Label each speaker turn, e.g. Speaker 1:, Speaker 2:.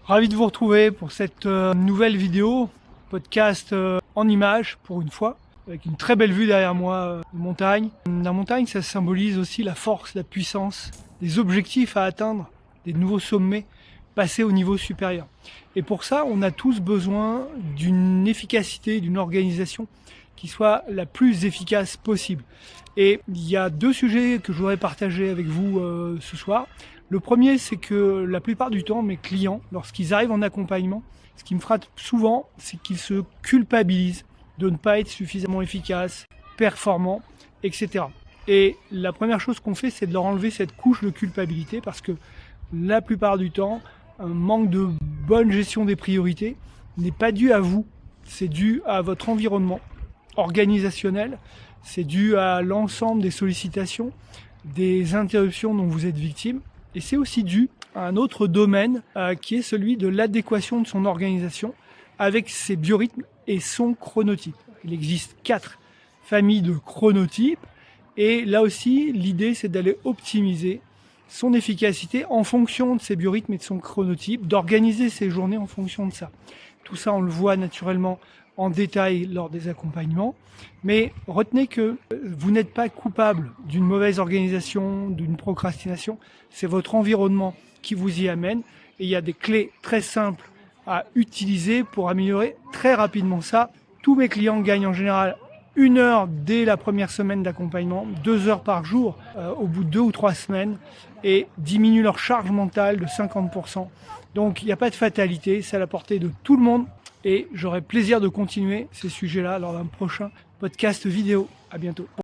Speaker 1: Ravi de vous retrouver pour cette nouvelle vidéo, podcast en images pour une fois, avec une très belle vue derrière moi de montagne. La montagne, ça symbolise aussi la force, la puissance, des objectifs à atteindre, des nouveaux sommets, passer au niveau supérieur. Et pour ça, on a tous besoin d'une efficacité, d'une organisation qui soit la plus efficace possible. Et il y a deux sujets que je voudrais partager avec vous ce soir. Le premier, c'est que la plupart du temps, mes clients, lorsqu'ils arrivent en accompagnement, ce qui me frappe souvent, c'est qu'ils se culpabilisent de ne pas être suffisamment efficaces, performants, etc. Et la première chose qu'on fait, c'est de leur enlever cette couche de culpabilité parce que la plupart du temps, un manque de bonne gestion des priorités n'est pas dû à vous, c'est dû à votre environnement organisationnel, c'est dû à l'ensemble des sollicitations, des interruptions dont vous êtes victime. Et c'est aussi dû à un autre domaine qui est celui de l'adéquation de son organisation avec ses biorhythmes et son chronotype. Il existe 4 familles de chronotypes et là aussi l'idée c'est d'aller optimiser son efficacité en fonction de ses biorhythmes et de son chronotype, d'organiser ses journées en fonction de ça. Tout ça on le voit naturellement en détail lors des accompagnements, mais retenez que vous n'êtes pas coupable d'une mauvaise organisation, d'une procrastination, c'est votre environnement qui vous y amène et il y a des clés très simples à utiliser pour améliorer très rapidement ça. Tous mes clients gagnent en général 1 heure dès la première semaine d'accompagnement, 2 heures par jour au bout de 2 ou 3 semaines et diminuent leur charge mentale de 50%. Donc il n'y a pas de fatalité, c'est à la portée de tout le monde. Et j'aurai plaisir de continuer ces sujets-là lors d'un prochain podcast vidéo. À bientôt.